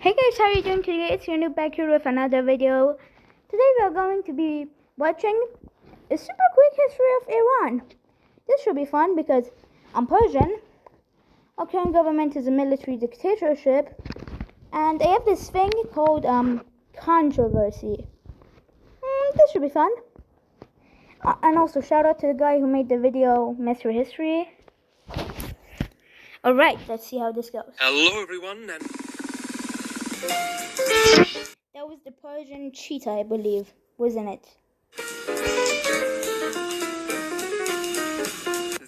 Hey guys, how are you doing today? It's your noob back here with another video. Today we are going to be watching a super quick history of Iran. This should be fun because I'm Persian. Our current government is a military dictatorship, and they have this thing called controversy. This should be fun. And also shout out to the guy who made the video Mr. History. Alright, let's see how this goes. Hello everyone, and that was the Persian cheetah, I believe, wasn't it?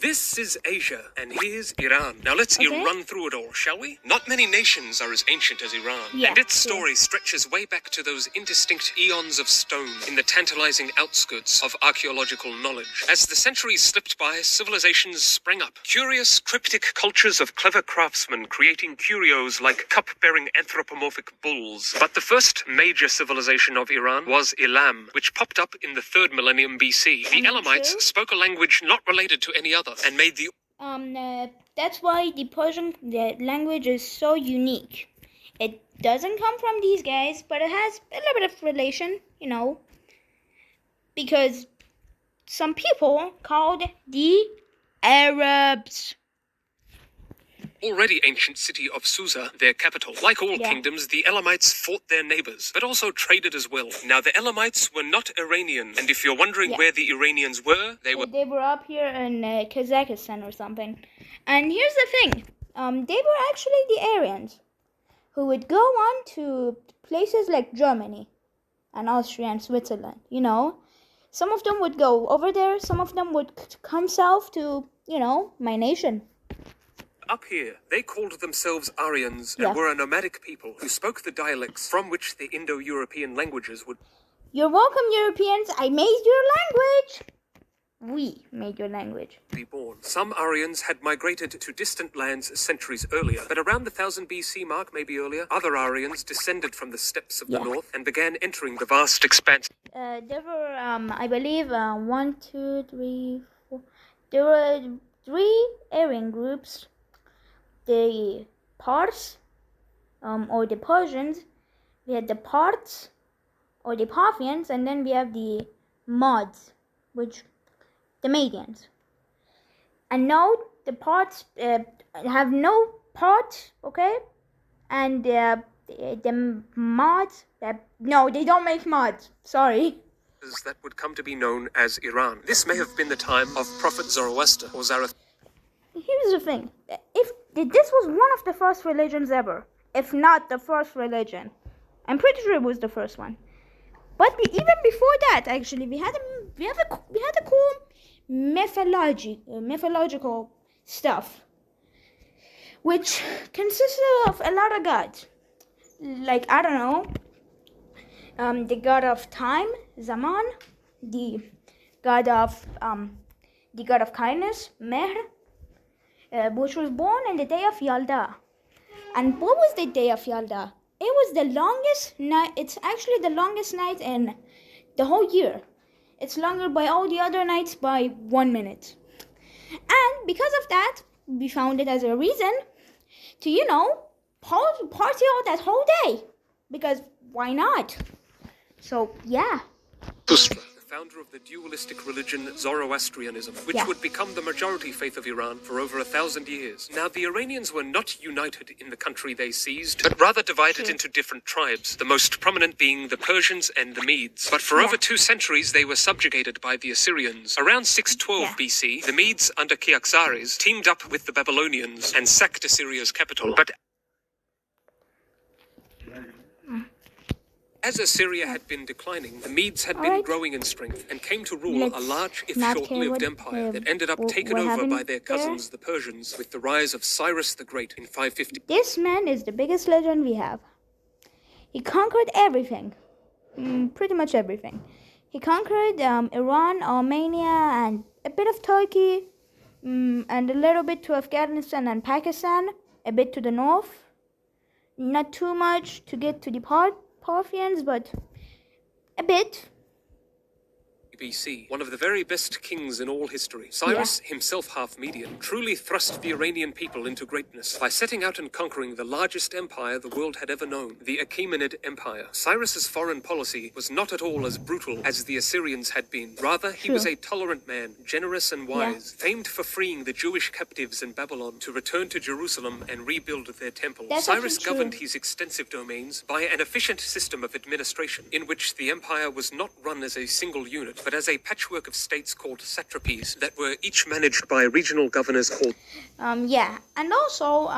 this is Asia, and here's Iran. Now let's run through it all, shall we? Not many nations are as ancient as Iran, and its story stretches way back to those indistinct eons of stone in the tantalizing outskirts of archaeological knowledge. As the centuries slipped by, civilizations sprang up. Curious, cryptic cultures of clever craftsmen creating curios like cup-bearing anthropomorphic bulls. But the first major civilization of Iran was Elam, which popped up in the 3rd millennium BC. The Elamites spoke a language not related to any other, and made the that's why the Persian language is so unique. It doesn't come from these guys, but it has a little bit of relation, because some people called the Arabs. Already ancient city of Susa, their capital. Like all kingdoms, the Elamites fought their neighbors, but also traded as well. Now, the Elamites were not Iranian, and if you're wondering where the Iranians were, they were up here in Kazakhstan or something. And here's the thing, they were actually the Aryans, who would go on to places like Germany and Austria and Switzerland, Some of them would go over there, some of them would come south to, my nation. Up here, they called themselves Aryans and were a nomadic people who spoke the dialects from which the Indo-European languages would... You're welcome, Europeans. I made your language. We made your language. ...be born. Some Aryans had migrated to distant lands centuries earlier, but around the 1000 BC mark, maybe earlier, other Aryans descended from the steppes of the north and began entering the vast expanse. There were, I believe, 1, 2, 3, 4... There were 3 Aryan groups. The Pars, or the Persians, we had the Parths, or the Parthians, and then we have the Mods, which, the Medians. And now, the Parths have no parts, okay? And the Mods, no, they don't make mods, sorry. That would come to be known as Iran. This may have been the time of Prophet Zoroaster, or Zarathustra. Here's the thing, this was one of the first religions ever, if not the first religion. I'm pretty sure it was the first one. But even before that, actually, we had a cool mythological stuff, which consisted of a lot of gods. Like, I don't know, the god of time, Zaman, the god of kindness, Mehr, which was born on the day of Yalda. And what was the day of Yalda? It was the longest night. It's actually the longest night in the whole year. It's longer by all the other nights by 1 minute. And because of that, we found it as a reason to, party all that whole day. Because why not? So, yeah. Founder of the dualistic religion Zoroastrianism, which would become the majority faith of Iran for over 1,000 years. Now, the Iranians were not united in the country they seized, but rather divided into different tribes, the most prominent being the Persians and the Medes. But for over 2 centuries, they were subjugated by the Assyrians. Around 612 BC, the Medes under Cyaxares teamed up with the Babylonians and sacked Assyria's capital. But as Assyria had been declining, the Medes had been growing in strength and came to rule a large, if short-lived empire that ended up taken over by their cousins, the Persians, with the rise of Cyrus the Great in 550. This man is the biggest legend we have. He conquered everything. Pretty much everything. He conquered Iran, Armenia, and a bit of Turkey, and a little bit to Afghanistan and Pakistan, a bit to the north. Not too much to get to the Parthians, but a bit. BC, one of the very best kings in all history. Cyrus, himself half-Median, truly thrust the Iranian people into greatness by setting out and conquering the largest empire the world had ever known, the Achaemenid Empire. Cyrus's foreign policy was not at all as brutal as the Assyrians had been. Rather, he was a tolerant man, generous and wise, famed for freeing the Jewish captives in Babylon to return to Jerusalem and rebuild their temple. Cyrus governed his extensive domains by an efficient system of administration, in which the empire was not run as a single unit, but as a patchwork of states called satrapies that were each managed by regional governors called... and also,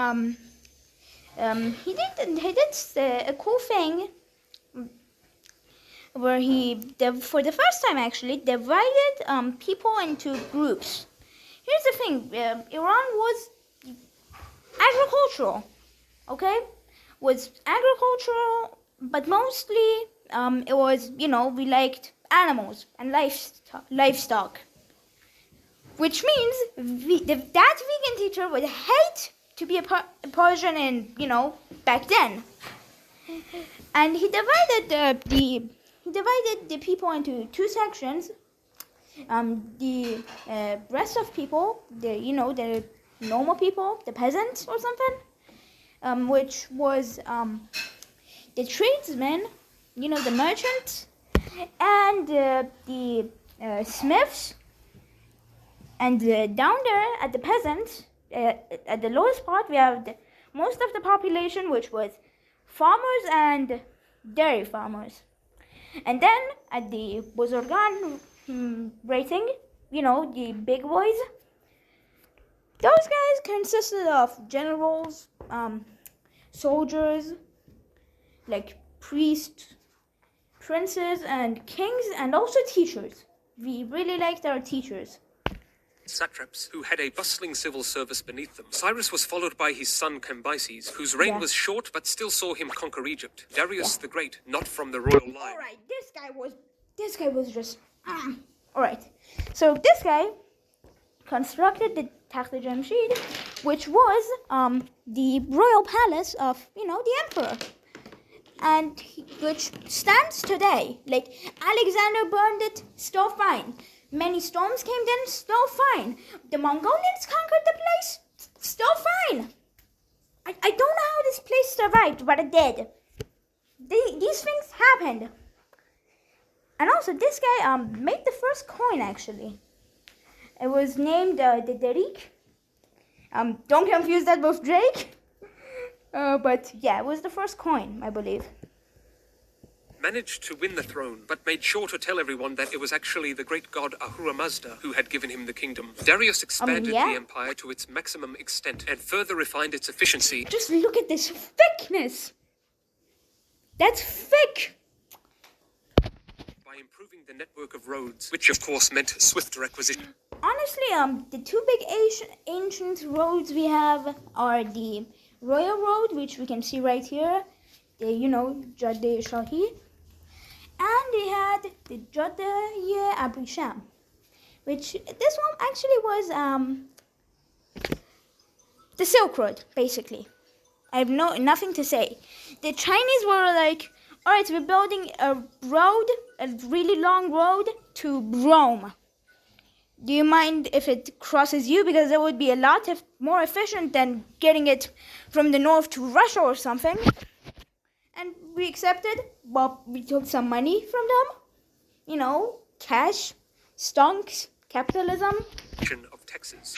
he did a cool thing where for the first time actually, divided people into groups. Here's the thing, Iran was agricultural, okay? Was agricultural, but mostly it was, we liked animals and livestock, which means that vegan teacher would hate to be a Persian in, back then. And he divided the people into two sections. The rest of people, the normal people, the peasants or something, which was the tradesmen, the merchants, and the smiths, and down there at the peasants, at the lowest part, we have most of the population, which was farmers and dairy farmers. And then at the Buzurgan rating, the big boys, those guys consisted of generals, soldiers, like priests, princes, and kings, and also teachers. We really liked our teachers. Satraps, who had a bustling civil service beneath them. Cyrus was followed by his son Cambyses, whose reign was short but still saw him conquer Egypt. Darius the Great, not from the royal line. Alright, this guy was just... Alright, so this guy constructed the Takht Jamshid, which was the royal palace of, the emperor. And which stands today. Like, Alexander burned it, still fine. Many storms came in, still fine. The Mongolians conquered the place, still fine. I don't know how this place survived, but it did. These things happened. And also, this guy made the first coin, actually. It was named the Darik. Don't confuse that with Drake. But yeah, it was the first coin, I believe. Managed to win the throne, but made sure to tell everyone that it was actually the great god Ahura Mazda who had given him the kingdom. Darius expanded the empire to its maximum extent and further refined its efficiency. Just look at this thickness. That's thick. By improving the network of roads, which of course meant swifter acquisition. Honestly, the two big ancient roads we have are the Royal Road, which we can see right here, the, Jadeh Shahi, and they had the Jadeh Abrisham, which this one actually was the Silk Road, basically. I have nothing to say. The Chinese were like, alright, we're building a really long road to Rome. Do you mind if it crosses you? Because it would be a lot more efficient than getting it from the north to Russia or something. And we accepted. Well, we took some money from them. Cash, stonks, capitalism. Of Texas.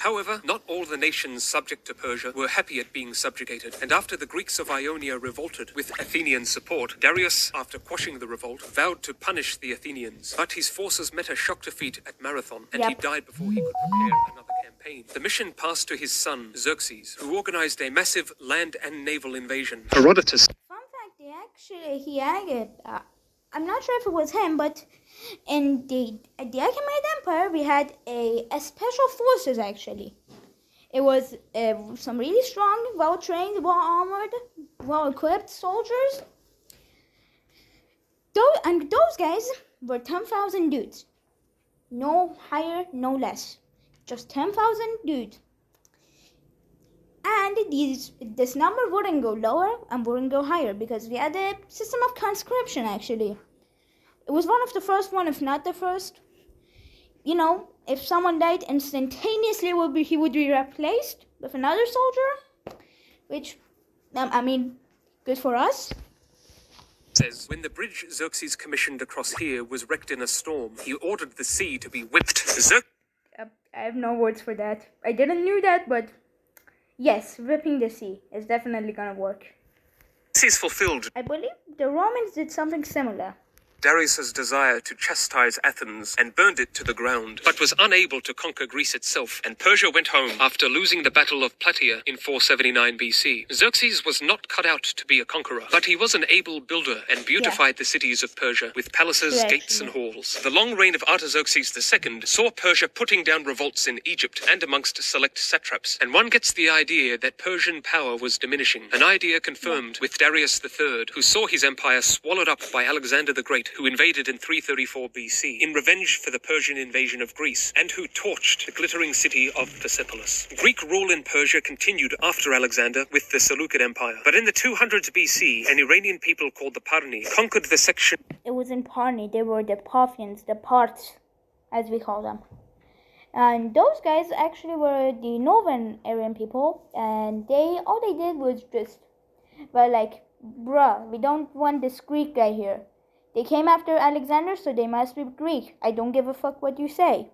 However, not all the nations subject to Persia were happy at being subjugated, and after the Greeks of Ionia revolted with Athenian support, Darius, after quashing the revolt, vowed to punish the Athenians. But his forces met a shock defeat at Marathon, and he died before he could prepare another campaign. The mission passed to his son, Xerxes, who organized a massive land and naval invasion. Herodotus. Fun fact, I'm not sure if it was him, but in the Achaemenid Empire, we had a special forces, actually. It was some really strong, well-trained, well-armored, well-equipped soldiers. Those guys were 10,000 dudes. No higher, no less. Just 10,000 dudes. And this number wouldn't go lower and wouldn't go higher because we had a system of conscription, actually. It was one of the first one, if not the first. You know, if someone died instantaneously, he would be replaced with another soldier, which, I mean, good for us. Says, when the bridge Xerxes commissioned across here was wrecked in a storm, he ordered the sea to be whipped. I have no words for that. I didn't knew that, but yes, ripping the sea is definitely gonna work. Xerxes fulfilled, I believe the Romans did something similar. Darius's desire to chastise Athens and burned it to the ground, but was unable to conquer Greece itself, and Persia went home after losing the Battle of Plataea in 479 BC. Xerxes was not cut out to be a conqueror, but he was an able builder and beautified the cities of Persia with palaces, gates, and halls. The long reign of Artaxerxes II saw Persia putting down revolts in Egypt and amongst select satraps, and one gets the idea that Persian power was diminishing, an idea confirmed with Darius III, who saw his empire swallowed up by Alexander the Great, who invaded in 334 BC in revenge for the Persian invasion of Greece, and who torched the glittering city of Persepolis. Greek rule in Persia continued after Alexander with the Seleucid Empire, but in the 200s BC, an Iranian people called the Parni conquered the section. It was in Parni. They were the Parthians, the Parths, as we call them. And those guys actually were the northern Aryan people, and all they did was just, well, like, bruh, we don't want this Greek guy here. They came after Alexander, so they must be Greek. I don't give a fuck what you say.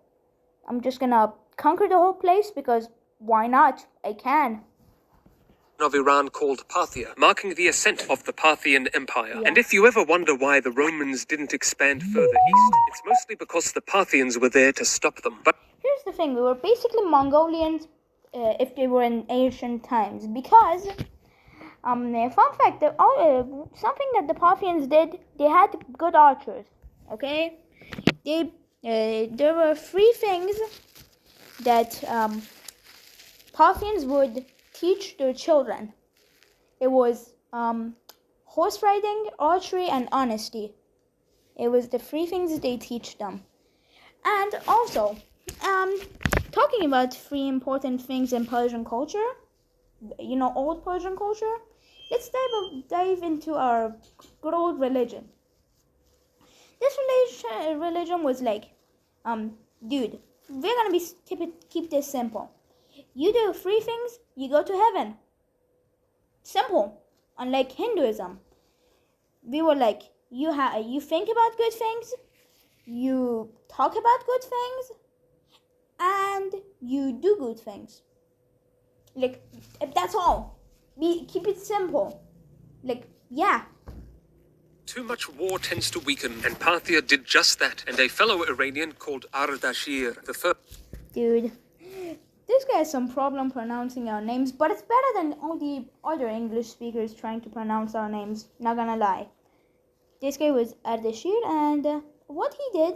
I'm just gonna conquer the whole place because why not? I can. Of Iran called Parthia, marking the ascent of the Parthian Empire. Yeah. And if you ever wonder why the Romans didn't expand further east, it's mostly because the Parthians were there to stop them. But here's the thing, we were basically Mongolians if they were in ancient times, because fun fact, something that the Parthians did, they had good archers, okay? There were three things that Parthians would teach their children. It was horse riding, archery, and honesty. It was the three things they teach them. And also, talking about three important things in Persian culture, you know, old Persian culture, let's dive into our good old religion. This religion was like, dude, we're gonna keep this simple. You do three things, you go to heaven. Simple. Unlike Hinduism, we were like, you think about good things, you talk about good things, and you do good things. Like, that's all. Keep it simple. Like, yeah. Too much war tends to weaken, and Parthia did just that, and a fellow Iranian called Ardashir I. Dude, this guy has some problem pronouncing our names, but it's better than all the other English speakers trying to pronounce our names, not gonna lie. This guy was Ardashir, and what he did,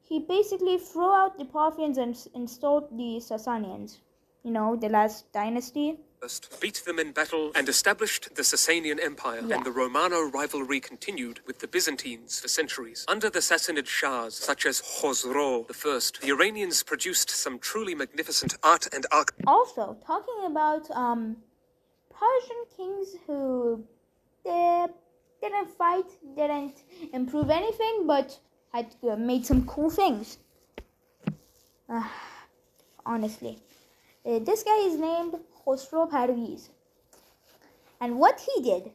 he basically threw out the Parthians and installed the Sasanians. You know, the last dynasty. Beat them in battle and established the Sasanian Empire, and the Romano rivalry continued with the Byzantines for centuries. Under the Sassanid Shahs, such as Khosrow I, the Iranians produced some truly magnificent art and architecture. Also, talking about Persian kings who didn't fight, didn't improve anything, but had made some cool things. Honestly. This guy is named Khosrow Parviz. And what he did,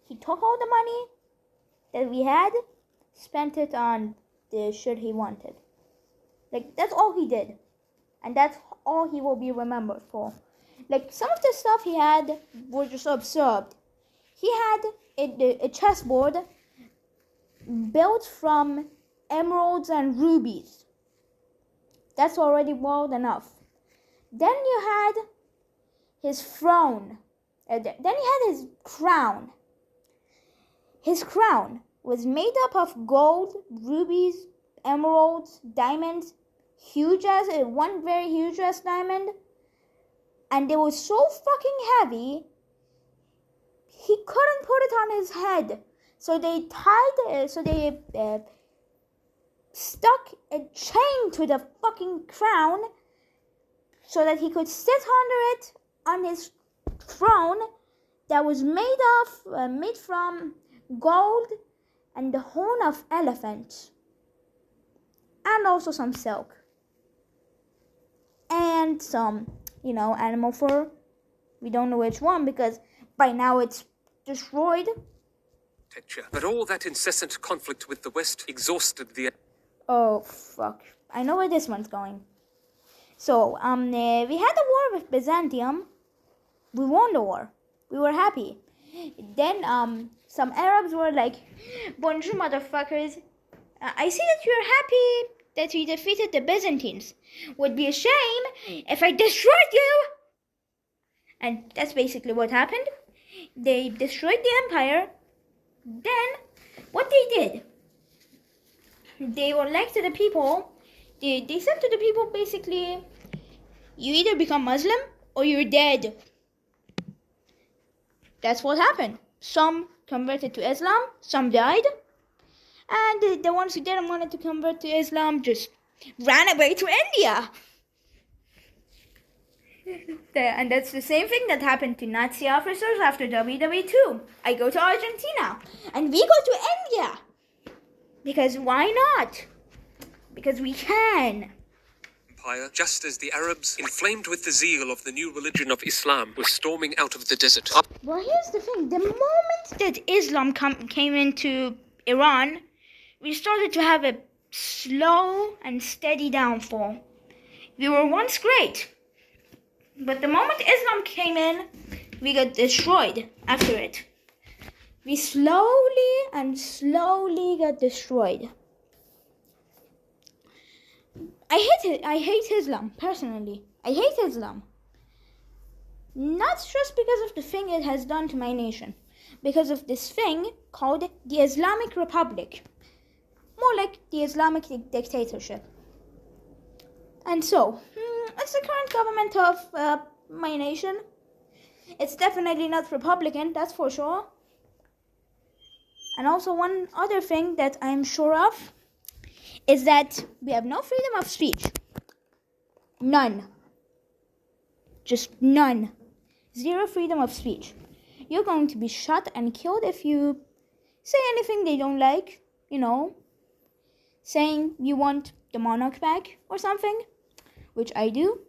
he took all the money that we had, spent it on the shit he wanted. Like, that's all he did. And that's all he will be remembered for. Like, some of the stuff he had were just absurd. He had a chessboard built from emeralds and rubies. That's already wild enough. Then you had his throne. Then he had his crown. His crown was made up of gold, rubies, emeralds, diamonds, one very huge ass diamond. And it was so fucking heavy, he couldn't put it on his head. So they stuck a chain to the fucking crown so that he could sit under it on his throne that was made from gold and the horn of elephant, and also some silk, and some, animal fur. We don't know which one because by now it's destroyed. But all that incessant conflict with the West exhausted the... Oh, fuck. I know where this one's going. So, we had a war with Byzantium. We won the war. We were happy. Then, some Arabs were like, "Bonjour, motherfuckers. I see that you're happy that we defeated the Byzantines. Would be a shame if I destroyed you." And that's basically what happened. They destroyed the empire. Then, what they did, they were like to the people, they said to the people basically, you either become Muslim or you're dead. That's what happened. Some converted to Islam, some died, and the ones who didn't want to convert to Islam just ran away to India. And that's the same thing that happened to Nazi officers after WW2. I go to Argentina, and we go to India. Because why not? Because we can. Empire, just as the Arabs, inflamed with the zeal of the new religion of Islam, were storming out of the desert. Well, here's the thing. The moment that Islam came into Iran, we started to have a slow and steady downfall. We were once great. But the moment Islam came in, we got destroyed after it. We slowly got destroyed. I hate it. I hate Islam, personally. I hate Islam. Not just because of the thing it has done to my nation. Because of this thing called the Islamic Republic. More like the Islamic dictatorship. And so, it's the current government of my nation. It's definitely not Republican, that's for sure. And also one other thing that I'm sure of is that we have no freedom of speech. None. Just none. Zero freedom of speech. You're going to be shot and killed if you say anything they don't like, saying you want the monarch back or something. Which I do.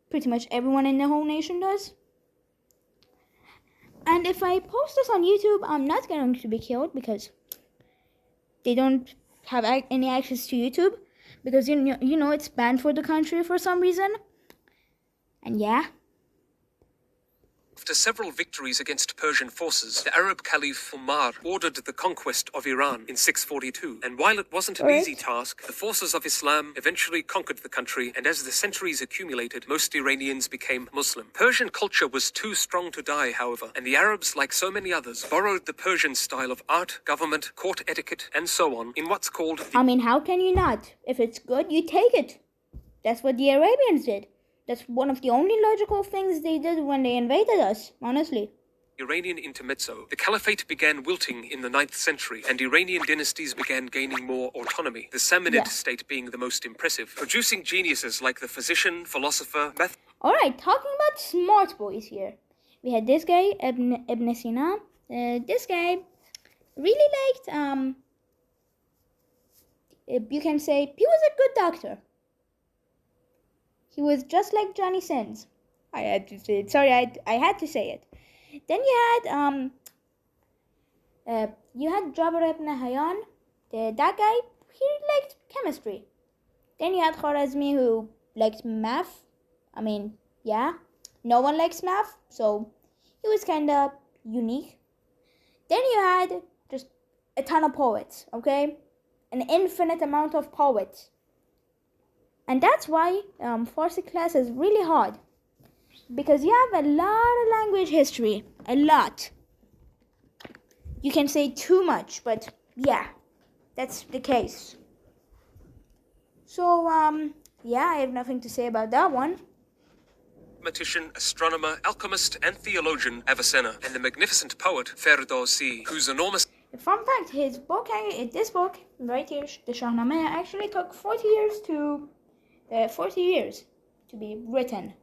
Pretty much everyone in the whole nation does. And if I post this on YouTube, I'm not going to be killed because they don't have any access to YouTube. Because, it's banned for the country for some reason. And yeah. After several victories against Persian forces, the Arab Caliph Umar ordered the conquest of Iran in 642. And while it wasn't an easy task, the forces of Islam eventually conquered the country, and as the centuries accumulated, most Iranians became Muslim. Persian culture was too strong to die, however, and the Arabs, like so many others, borrowed the Persian style of art, government, court etiquette, and so on in what's called... how can you not? If it's good, you take it. That's what the Arabians did. That's one of the only logical things they did when they invaded us, honestly. Iranian intermezzo. The caliphate began wilting in the 9th century, and Iranian dynasties began gaining more autonomy, the Samanid state being the most impressive, producing geniuses like the physician, philosopher, Alright, talking about smart boys here. We had this guy, Ibn Sina. This guy really liked, you can say, he was a good doctor. He was just like Johnny Sins. I had to say it. Sorry, I had to say it. Then you had Jabir ibn Hayyan. That guy, he liked chemistry. Then you had Khwarazmi, who liked math. No one likes math, so he was kind of unique. Then you had just a ton of poets, okay? An infinite amount of poets. And that's why Farsi class is really hard. Because you have a lot of language history. A lot. You can say too much, but yeah, that's the case. So, I have nothing to say about that one. Mathematician, astronomer, alchemist, and theologian Avicenna, and the magnificent poet Ferdowsi, whose enormous... Fun fact, this book right here, the Shahnameh, actually took 40 years to be written.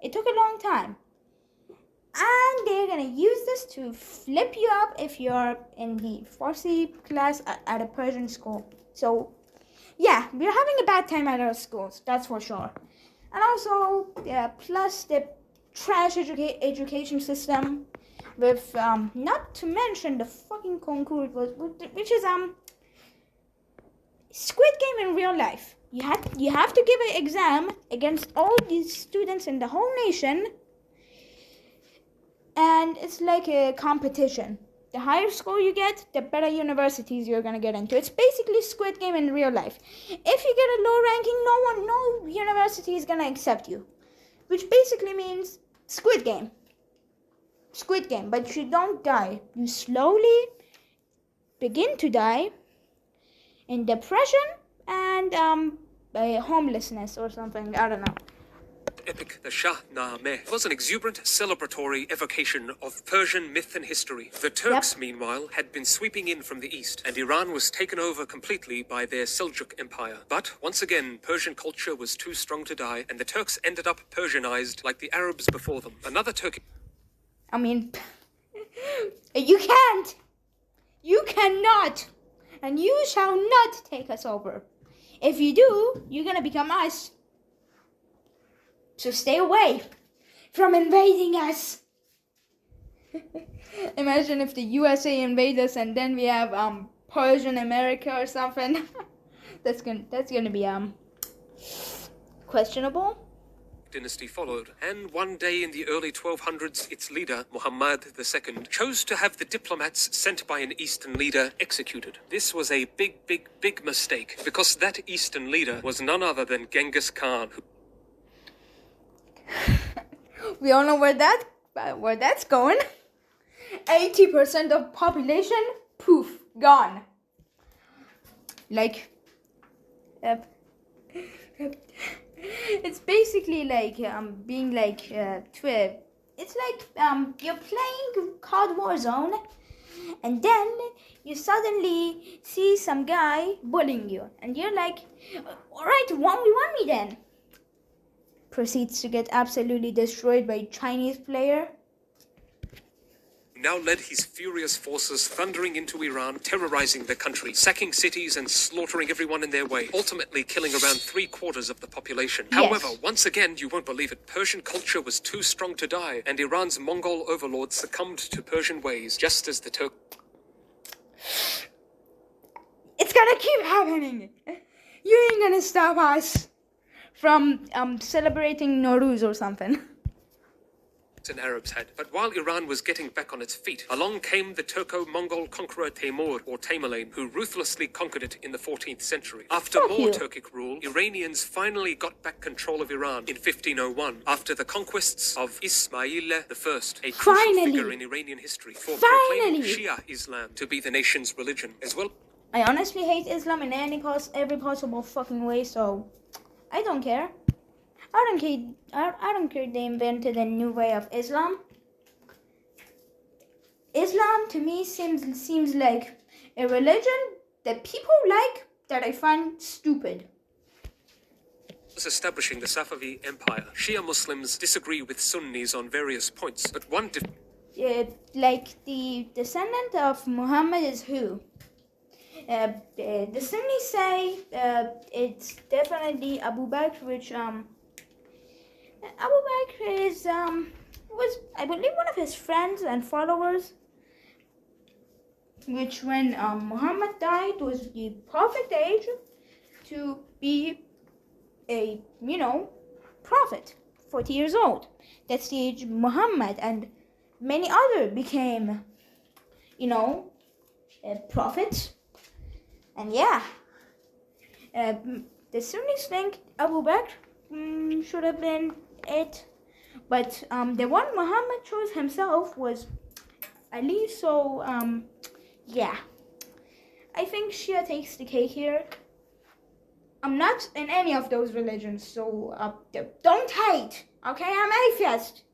It took a long time. And they're gonna use this to flip you up if you're in the Farsi class at a Persian school. So, yeah, we're having a bad time at our schools, that's for sure. And also, plus the trash education system, with not to mention the fucking concours, which is Squid Game in real life. You have to give an exam against all these students in the whole nation, and it's like a competition. The higher score you get, the better universities you're gonna get into. It's basically Squid Game in real life. If you get a low ranking, no university is gonna accept you, which basically means Squid Game. But you don't die. You slowly begin to die in depression and homelessness or something. I don't know. Epic, the Shahnameh, was an exuberant, celebratory evocation of Persian myth and history. The Turks, meanwhile, had been sweeping in from the east, and Iran was taken over completely by their Seljuk Empire. But, once again, Persian culture was too strong to die, and the Turks ended up Persianized like the Arabs before them. Another Turkish... I mean, you can't! You cannot! And you shall not take us over. If you do, you're gonna become us. So stay away from invading us. Imagine if the USA invade us and then we have Persian America or something. that's gonna be questionable. Dynasty followed, and one day in the early 1200s, its leader, Muhammad II, chose to have the diplomats sent by an Eastern leader executed. This was a big mistake, because that Eastern leader was none other than Genghis Khan. We all know where that's going. 80% of population, poof, gone. Like, it's basically like being like Twitter. It's like you're playing COD Warzone, and then you suddenly see some guy bullying you, and you're like, all right, 1v1 me then. Proceeds to get absolutely destroyed by a Chinese player. Now led his furious forces thundering into Iran, terrorizing the country, sacking cities and slaughtering everyone in their way, ultimately killing around 3/4 of the population. Yes. However, once again, you won't believe it, Persian culture was too strong to die, and Iran's Mongol overlords succumbed to Persian ways, just as the Turk... It's gonna keep happening. You ain't gonna stop us from celebrating Nowruz or something. And Arabs had. But while Iran was getting back on its feet, along came the Turco-Mongol conqueror Timur, or Tamerlane, who ruthlessly conquered it in the 14th century. After more Turkic rule, Iranians finally got back control of Iran in 1501, after the conquests of Ismail I, a crucial figure in Iranian history for proclaiming Shia Islam to be the nation's religion, as well. I honestly hate Islam in every possible fucking way, so I don't care. I don't care they invented a new way of Islam. Islam to me seems like a religion that people like that I find stupid. Establishing the Safavid Empire, Shia Muslims disagree with Sunnis on various points, but one like the descendant of Muhammad is who? The Sunnis say it's definitely Abu Bakr, which Abu Bakr is was, I believe, one of his friends and followers, which when Muhammad died was the perfect age to be a, prophet, 40 years old. That's the age Muhammad and many other became, prophets. And yeah, the Sunnis think Abu Bakr should have been it, but the one Muhammad chose himself was Ali. So yeah, I think Shia takes the cake here. I'm not in any of those religions, so don't hate, okay? I'm atheist.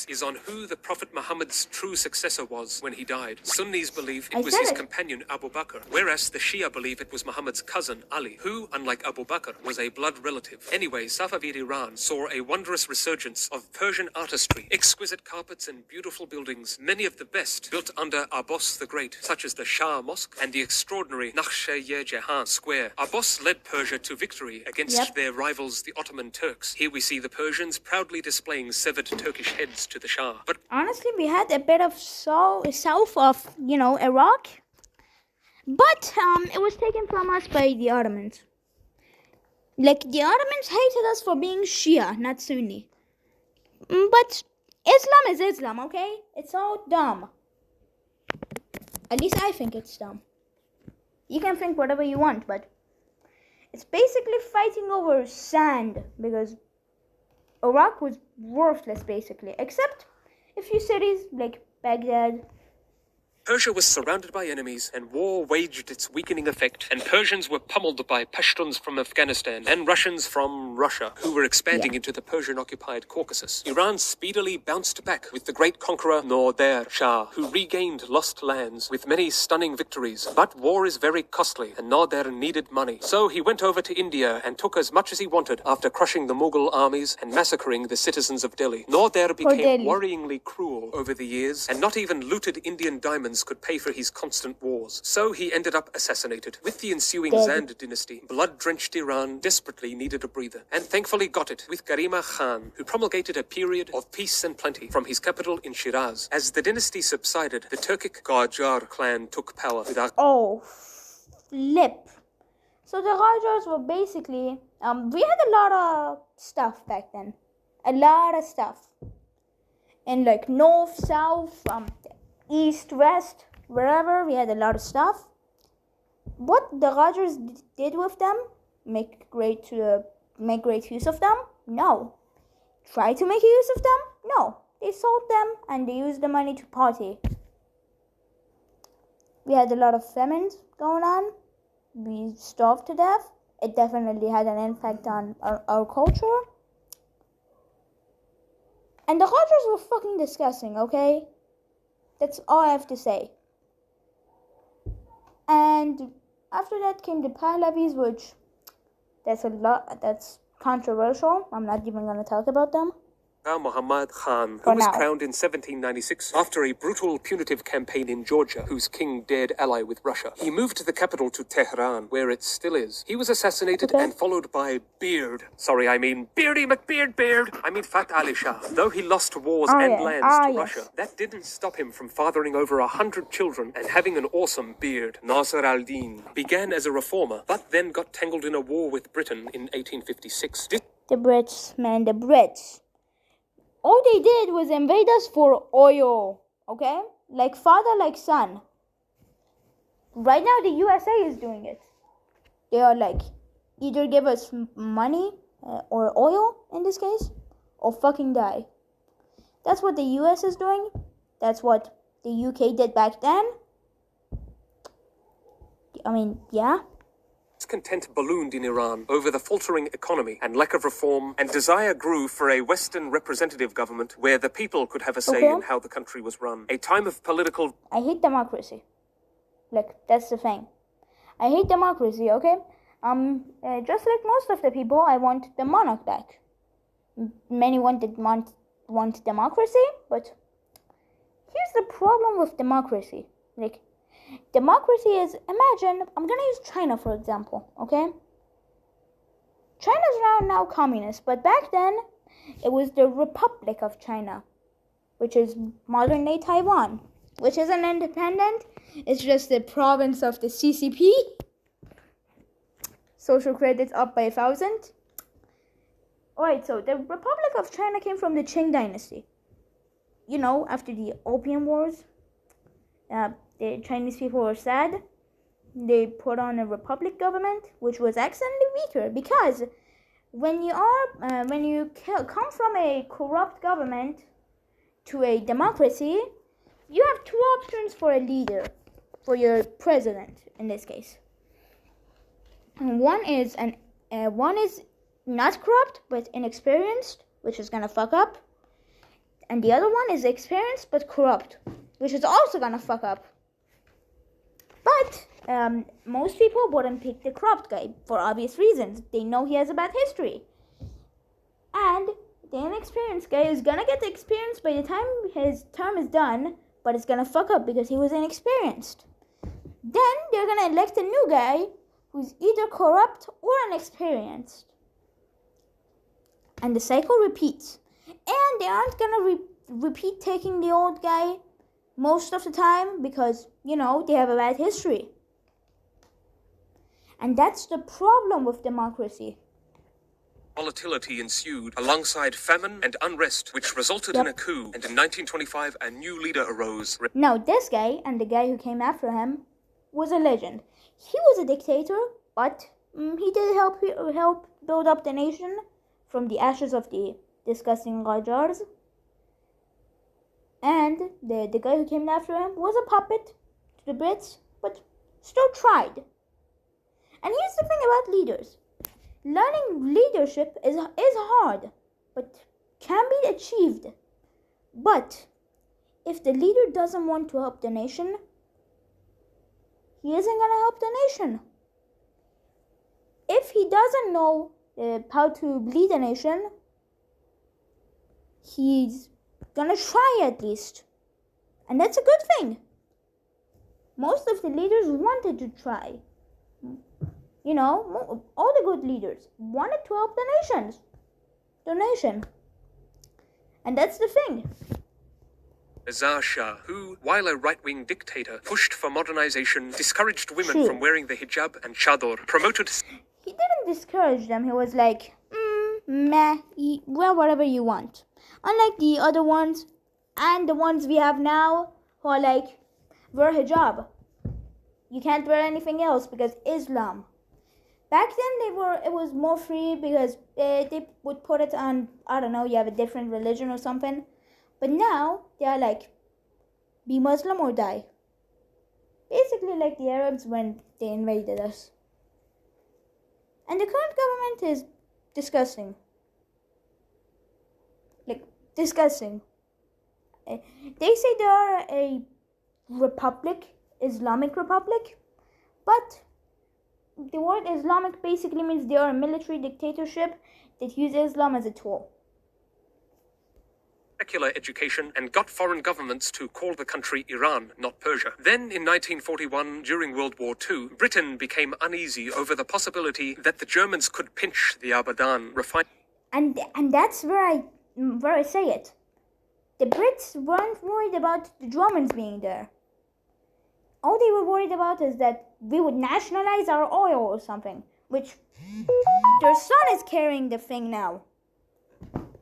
Is on who the Prophet Muhammad's true successor was when he died. Sunnis believe it was his companion Abu Bakr, whereas the Shia believe it was Muhammad's cousin Ali, who, unlike Abu Bakr, was a blood relative. Anyway, Safavid Iran saw a wondrous resurgence of Persian artistry, exquisite carpets and beautiful buildings, many of the best built under Abbas the Great, such as the Shah Mosque and the extraordinary Nakhshe-i-Jahan Square. Abbas led Persia to victory against their rivals, the Ottoman Turks. Here we see the Persians proudly displaying severed Turkish heads to the Shah. But honestly, we had a bit of south of, Iraq. But it was taken from us by the Ottomans. Like, the Ottomans hated us for being Shia, not Sunni. But Islam is Islam, okay? It's so dumb. At least I think it's dumb. You can think whatever you want, but it's basically fighting over sand, because Iraq was worthless, basically, except a few cities like Baghdad. Persia was surrounded by enemies, and war waged its weakening effect, and Persians were pummeled by Pashtuns from Afghanistan and Russians from Russia, who were expanding into the Persian-occupied Caucasus. Iran speedily bounced back with the great conqueror Nader Shah, who regained lost lands with many stunning victories. But war is very costly, and Nader needed money. So he went over to India and took as much as he wanted after crushing the Mughal armies and massacring the citizens of Delhi. Nader became worryingly cruel over the years, and not even looted Indian diamonds could pay for his constant wars. So he ended up assassinated. With the ensuing Zand dynasty, blood-drenched Iran desperately needed a breather, and thankfully got it with Karima Khan, who promulgated a period of peace and plenty from his capital in Shiraz. As the dynasty subsided, the Turkic Qajar clan took power with flip. So the Qajars were basically, we had a lot of stuff back then. A lot of stuff. In like north, south, east, west, wherever, we had a lot of stuff. What the Qajars did with them? Make great use of them? No. Try to make use of them? No. They sold them and they used the money to party. We had a lot of famines going on. We starved to death. It definitely had an impact on our culture. And the Qajars were fucking disgusting, okay? That's all I have to say. And after that came the Pahlavis, which that's controversial. I'm not even going to talk about them. Muhammad Khan, who was crowned in 1796 after a brutal punitive campaign in Georgia, whose king dared ally with Russia. He moved the capital to Tehran, where it still is. He was assassinated and followed by Beardy McBeard. I mean Fath Ali Shah. Though he lost wars and lands to Russia, that didn't stop him from fathering over 100 children and having an awesome beard. Nasser al-Din began as a reformer, but then got tangled in a war with Britain in 1856. The Brits. All they did was invade us for oil, okay? Like father, like son. Right now, the USA is doing it. They are like, either give us money or oil, in this case, or fucking die. That's what the US is doing. That's what the UK did back then. I mean, yeah. Discontent ballooned in Iran over the faltering economy and lack of reform, and desire grew for a Western representative government where the people could have a say in how the country was run. A time of political... I hate democracy. Like, that's the thing. I hate democracy, okay? Just like most of the people, I want the monarch back. Many want democracy, but here's the problem with democracy. Like, democracy is, imagine, I'm gonna use China for example, okay? China's now communist, but back then, it was the Republic of China, which is modern-day Taiwan, which isn't independent, it's just the province of the CCP. Social credits up by 1,000. Alright, so the Republic of China came from the Qing dynasty. You know, after the Opium Wars, the Chinese people were sad. They put on a republic government, which was accidentally weaker, because when you come from a corrupt government to a democracy, you have two options for a leader, for your president in this case. One is not corrupt but inexperienced, which is gonna fuck up. And the other one is experienced but corrupt, which is also gonna fuck up. But most people wouldn't pick the corrupt guy for obvious reasons. They know he has a bad history. And the inexperienced guy is gonna get the experience by the time his term is done, but it's gonna fuck up because he was inexperienced. Then they're gonna elect a new guy who's either corrupt or inexperienced. And the cycle repeats. And they aren't gonna repeat taking the old guy most of the time because, they have a bad history. And that's the problem with democracy. Volatility ensued alongside famine and unrest, which resulted in a coup, and in 1925 a new leader arose. Now, this guy and the guy who came after him was a legend. He was a dictator, but he did help build up the nation from the ashes of the disgusting Qajars. And the guy who came after him was a puppet to the Brits, but still tried. And here's the thing about leaders. Learning leadership is hard, but can be achieved. But if the leader doesn't want to help the nation, he isn't going to help the nation. If he doesn't know how to lead a nation, he's going to try at least. And that's a good thing. Most of the leaders wanted to try. All the good leaders wanted to help the nation. And that's the thing. Reza Shah, who, while a right-wing dictator, pushed for modernization, discouraged women from wearing the hijab and chador, promoted... He didn't discourage them. He was like, meh, wear whatever you want. Unlike the other ones, and the ones we have now, who are like, wear hijab. You can't wear anything else because Islam. Back then, it was more free because they would put it on, I don't know, you have a different religion or something. But now, they are like, be Muslim or die. Basically like the Arabs when they invaded us. And the current government is disgusting. Like, disgusting. They say they are a republic, Islamic republic, but the word Islamic basically means they are a military dictatorship that use Islam as a tool. Secular education and got foreign governments to call the country Iran, not Persia. Then, in 1941, during World War II, Britain became uneasy over the possibility that the Germans could pinch the Abadan refinery. And that's where I say it. The Brits weren't worried about the Germans being there. All they were worried about is that we would nationalize our oil or something, which their son is carrying the thing now.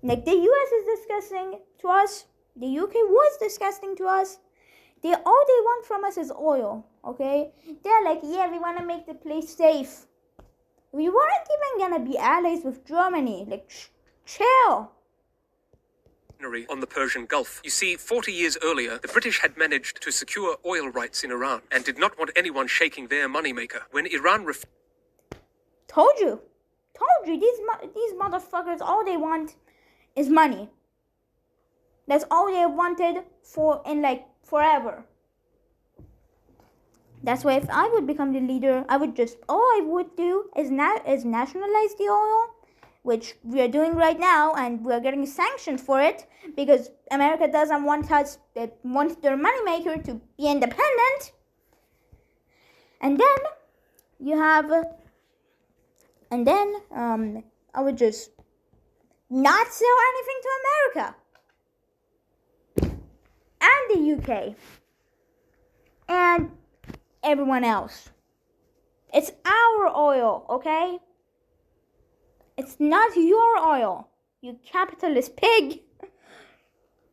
Like, the US is disgusting to us, the UK was disgusting to us. All they want from us is oil, okay? They're like, yeah, we want to make the place safe. We weren't even going to be allies with Germany. Like, chill. On the Persian Gulf. You see, 40 years earlier, the British had managed to secure oil rights in Iran and did not want anyone shaking their moneymaker. When Iran Told you, these motherfuckers, all they want is money. That's all they wanted forever. That's why if I would become the leader, all I would do is nationalize the oil, which we are doing right now, and we are getting sanctioned for it because America doesn't want us, they want their moneymaker to be independent. And then I would just not sell anything to America and the UK and everyone else. It's our oil, okay? It's not your oil, you capitalist pig.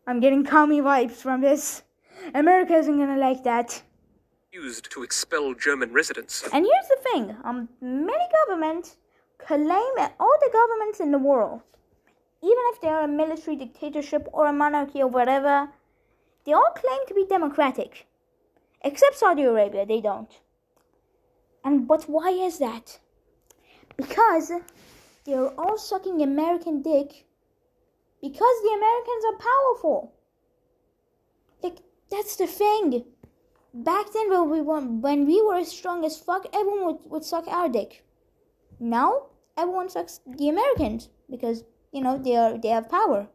I'm getting commie vibes from this. America isn't gonna like that. Used to expel German residents. And here's the thing, many governments claim, all the governments in the world, even if they are a military dictatorship or a monarchy or whatever, they all claim to be democratic. Except Saudi Arabia, they don't. But why is that? Because they're all sucking American dick Because the Americans are powerful. Like, that's the thing. Back then, when we were strong as fuck, everyone would suck our dick. Now, everyone sucks the Americans because, they have power.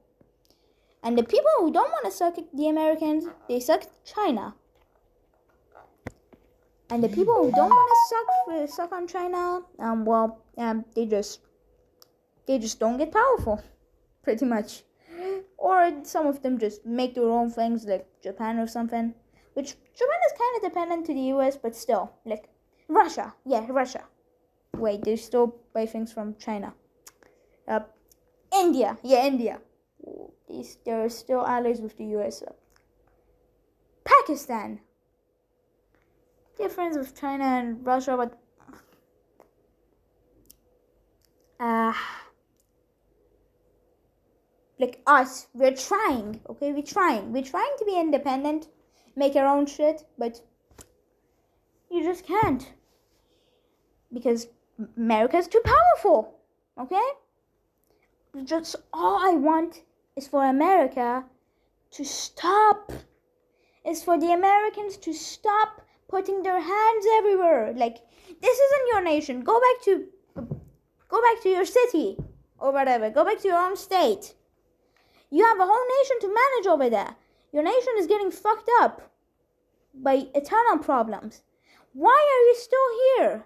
And the people who don't want to suck the Americans, they suck China. And the people who don't want to suck on China, they just don't get powerful, pretty much. Or some of them just make their own things, like Japan or something. Which Japan is kind of dependent to the US, but still, like Russia. Yeah, Russia. Wait, they still buy things from China. India. Yeah, India. They're still allies with the US. Pakistan. They're friends with China and Russia, but like us, we're trying, okay? We're trying to be independent, make our own shit, but you just can't. Because America's too powerful, okay? Just all I want is for America to stop. Is for the Americans to stop putting their hands everywhere. Like, this isn't your nation. Go back to your city or whatever. Go back to your own state. You have a whole nation to manage over there. Your nation is getting fucked up by eternal problems. Why are you still here?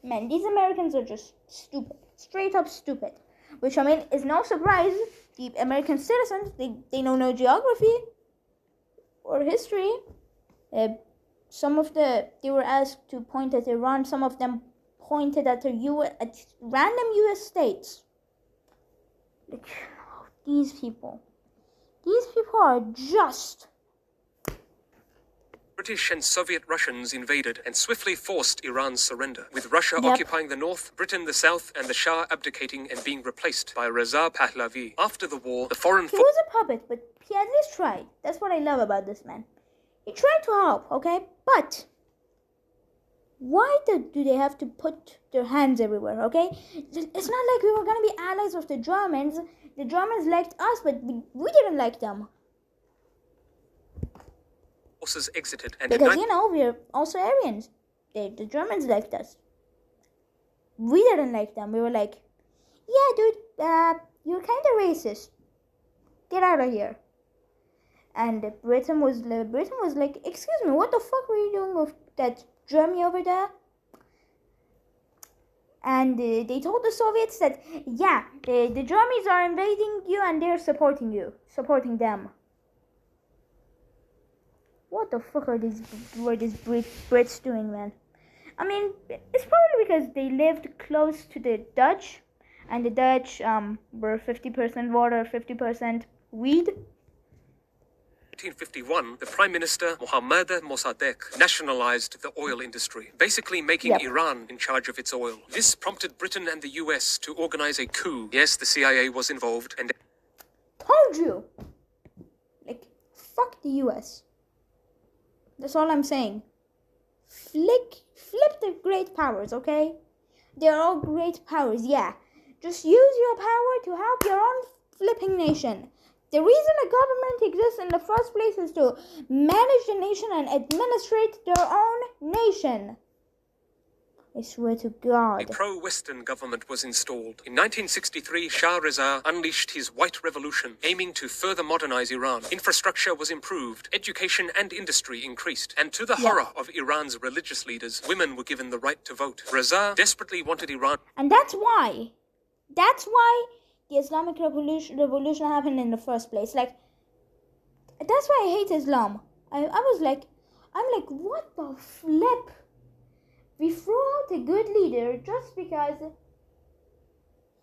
Man, these Americans are just stupid. Straight up stupid. Which, I mean, is no surprise. The American citizens, they know no geography or history. They were asked to point at Iran. Some of them pointed at random U.S. states. Like, these people are just. British and Soviet Russians invaded and swiftly forced Iran's surrender, with Russia occupying the north, Britain the south, and the Shah abdicating and being replaced by Reza Pahlavi. After the war, the foreign He was a puppet, but he at least tried. That's what I love about this man. He tried to help, okay? But why do they have to put their hands everywhere, okay? It's not like we were going to be allies with the Germans. The Germans liked us, but we didn't like them. Forces exited and because, we're also Aryans. The Germans liked us. We didn't like them. We were like, yeah, dude, you're kind of racist. Get out of here. And Britain was like, excuse me, what the fuck were you doing with that Germany over there? And they told the Soviets that, yeah, the Germans are invading you and they're supporting them. What the fuck were these Brits doing, man? I mean, it's probably because they lived close to the Dutch, and the Dutch were 50% water, 50% weed. 1951, the Prime Minister Mohammad Mossadegh nationalized the oil industry, basically making Iran in charge of its oil. This prompted Britain and the US to organize a coup. Yes, the CIA was involved and... Told you! Like, fuck the US. That's all I'm saying. Flip the great powers, okay? They're all great powers, yeah. Just use your power to help your own flipping nation. The reason a government exists in the first place is to manage the nation and administrate their own nation. I swear to God. A pro-Western government was installed. In 1963, Shah Reza unleashed his White Revolution, aiming to further modernize Iran. Infrastructure was improved, education and industry increased, and to the horror of Iran's religious leaders, women were given the right to vote. Reza desperately wanted Iran... And that's why the Islamic revolution happened in the first place. Like, that's why I hate Islam. I'm like, what the flip? We threw out a good leader just because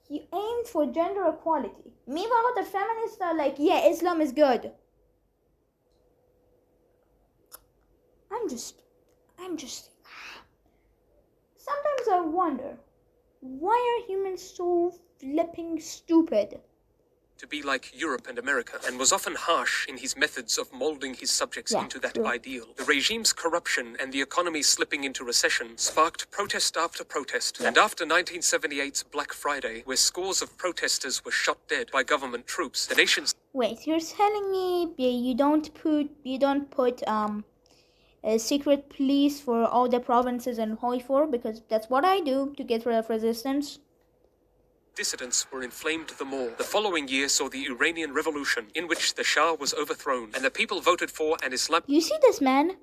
he aimed for gender equality. Meanwhile, the feminists are like, yeah, Islam is good. I'm just. Sometimes I wonder, why are humans so flipping stupid? to be like Europe and America, and was often harsh in his methods of molding his subjects into that ideal. The regime's corruption and the economy slipping into recession sparked protest after protest, and after 1978's Black Friday, where scores of protesters were shot dead by government troops, the nation's... Wait, you're telling me you don't put a secret police for all the provinces in Hoi4, because that's what I do to get rid of resistance? Dissidents were inflamed the more. The following year saw the Iranian Revolution, in which the Shah was overthrown, and the people voted for an Islam... You see this man?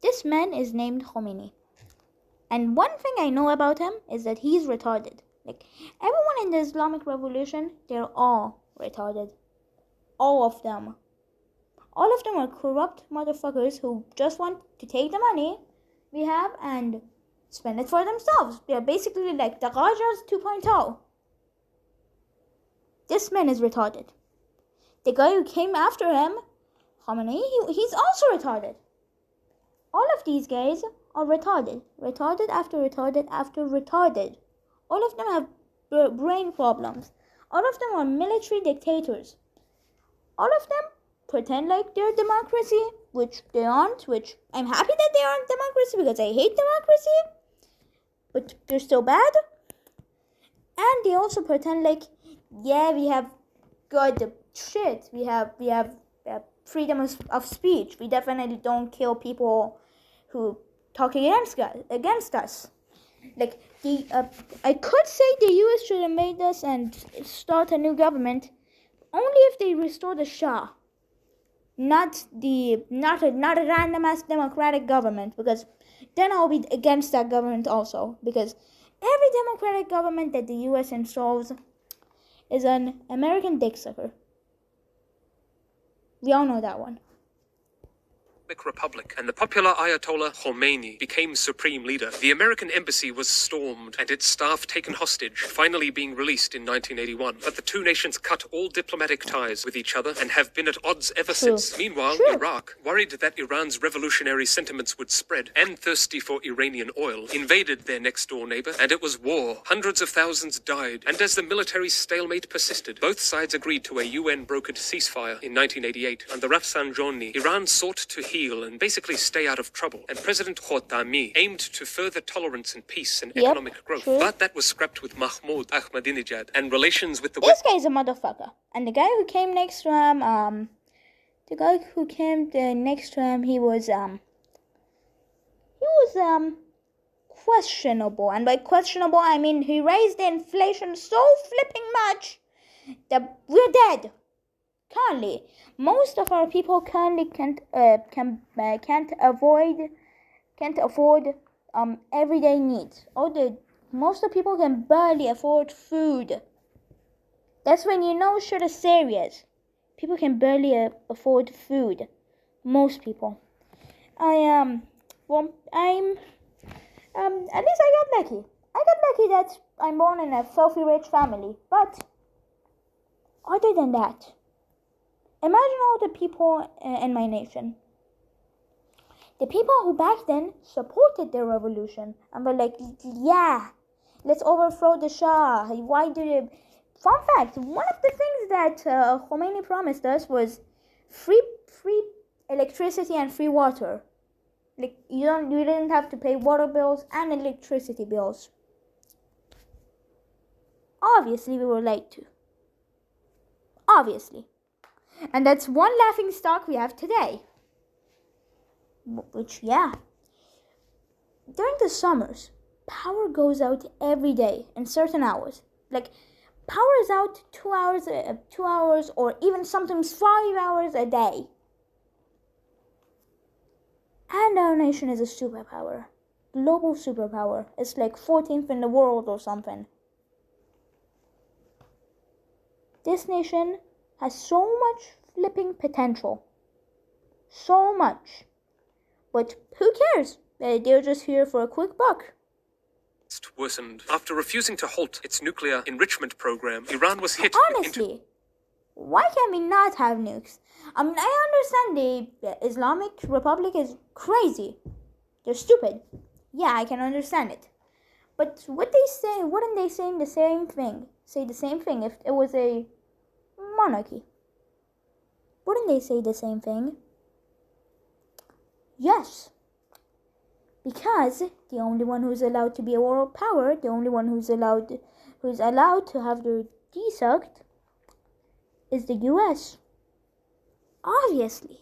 This man is named Khomeini. And one thing I know about him is that he's retarded. Like, everyone in the Islamic Revolution, they're all retarded. All of them. All of them are corrupt motherfuckers who just want to take the money we have and spend it for themselves. They're basically like the Rajas 2.0. This man is retarded. The guy who came after him, Khamenei, he's also retarded. All of these guys are retarded. Retarded after retarded after retarded. All of them have brain problems. All of them are military dictators. All of them pretend like they're democracy, which they aren't, which I'm happy that they aren't democracy because I hate democracy. But they're still bad. And they also pretend like, yeah, we have good shit. We have freedom of speech. We definitely don't kill people who talk against us. Like, I could say the US should invade us and start a new government only if they restore the Shah. Not a random ass democratic government, because then I'll be against that government also, because every democratic government that the US installs is an American dick sucker. We all know that one. Republic, and the popular Ayatollah Khomeini became supreme leader. The American embassy was stormed and its staff taken hostage, finally being released in 1981. But the two nations cut all diplomatic ties with each other and have been at odds ever since. Meanwhile, Iraq, worried that Iran's revolutionary sentiments would spread and thirsty for Iranian oil, invaded their next-door neighbor, and it was war. Hundreds of thousands died, and as the military stalemate persisted, both sides agreed to a UN-brokered ceasefire in 1988. Under Rafsanjani, Iran sought to heal and basically stay out of trouble, and President Khatami aimed to further tolerance and peace and economic growth. But that was scrapped with Mahmoud Ahmadinejad, and relations with the This guy's a motherfucker. And the guy who came next to him, he was questionable. And by questionable, I mean he raised the inflation so flipping much that we're dead. Currently, most of our people currently can't afford everyday needs. Most of the people can barely afford food. That's when you know shit is serious. People can barely afford food. Most people. At least I got lucky. I got lucky that I'm born in a filthy rich family. But other than that, imagine all the people in my nation. The people who back then supported the revolution and were like, yeah, let's overthrow the Shah. Fun fact, one of the things that Khomeini promised us was free electricity and free water. Like, you didn't have to pay water bills and electricity bills. Obviously, we were lied to. Obviously. And that's one laughing stock we have today. Which, yeah. During the summers, power goes out every day in certain hours. Like, power is out 2 hours, or even sometimes 5 hours a day. And our nation is a superpower. Global superpower. It's like 14th in the world or something. This nation has so much flipping potential. So much. But who cares? They're just here for a quick buck. Worsened. After refusing to halt its nuclear enrichment program, Iran was hit. Honestly, why can we not have nukes? I understand the Islamic Republic is crazy. They're stupid. Yeah, I can understand it. But wouldn't they say the same thing? Say the same thing if it was a monarchy. Wouldn't they say the same thing? Yes. Because the only one who's allowed to be a world power, the only one who's allowed to have their D sucked, is the US. Obviously.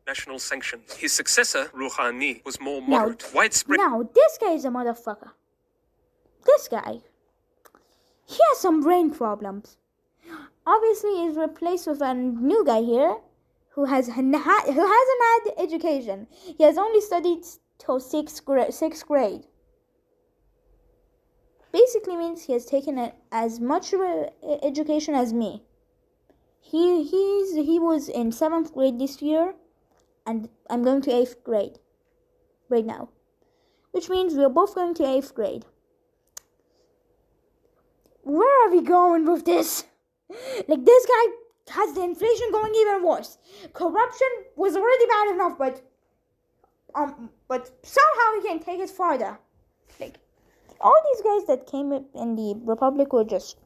National sanctions. His successor, Rouhani, was more moderate, widespread. Now, this guy is a motherfucker. This guy. He has some brain problems. Obviously, he's replaced with a new guy here who hasn't had education. He has only studied till sixth grade. Basically means he has taken as much education as me. He was in 7th grade this year, and I'm going to 8th grade right now, which means we're both going to 8th grade. Where are we going with this? Like, this guy has the inflation going even worse. Corruption was already bad enough, but somehow he can take it farther. Like, all these guys that came in the Republic were just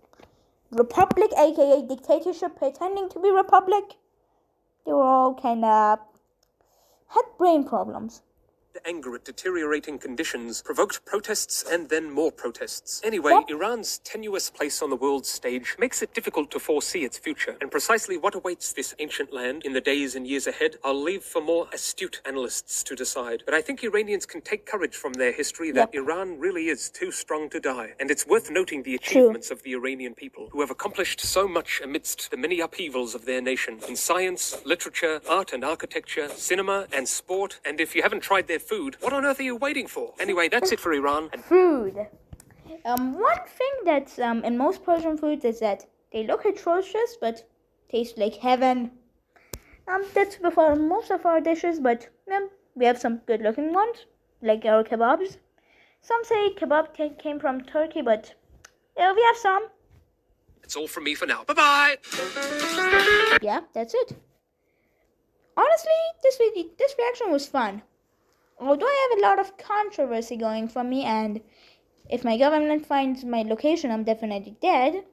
Republic, aka dictatorship, pretending to be Republic. They were all had brain problems. Anger at deteriorating conditions provoked protests and then more protests. Anyway, Iran's tenuous place on the world stage makes it difficult to foresee its future, and precisely what awaits this ancient land in the days and years ahead, I'll leave for more astute analysts to decide. But I think Iranians can take courage from their history that Iran really is too strong to die, and it's worth noting the achievements of the Iranian people, who have accomplished so much amidst the many upheavals of their nation in science, literature, art and architecture, cinema and sport, and if you haven't tried their food, what on earth are you waiting for? Anyway, that's it for Iran. Food. One thing that's in most Persian foods is that they look atrocious but taste like heaven. That's for most of our dishes, but we have some good looking ones, like our kebabs. Some say kebab came from Turkey, but yeah, we have some. That's all from me for now. Bye-bye! Yeah, that's it. Honestly, this reaction was fun. Although I have a lot of controversy going for me, and if my government finds my location, I'm definitely dead.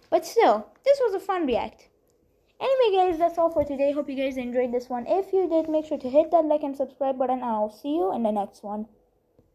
But still, this was a fun react. Anyway guys, that's all for today. Hope you guys enjoyed this one. If you did, make sure to hit that like and subscribe button, and I'll see you in the next one.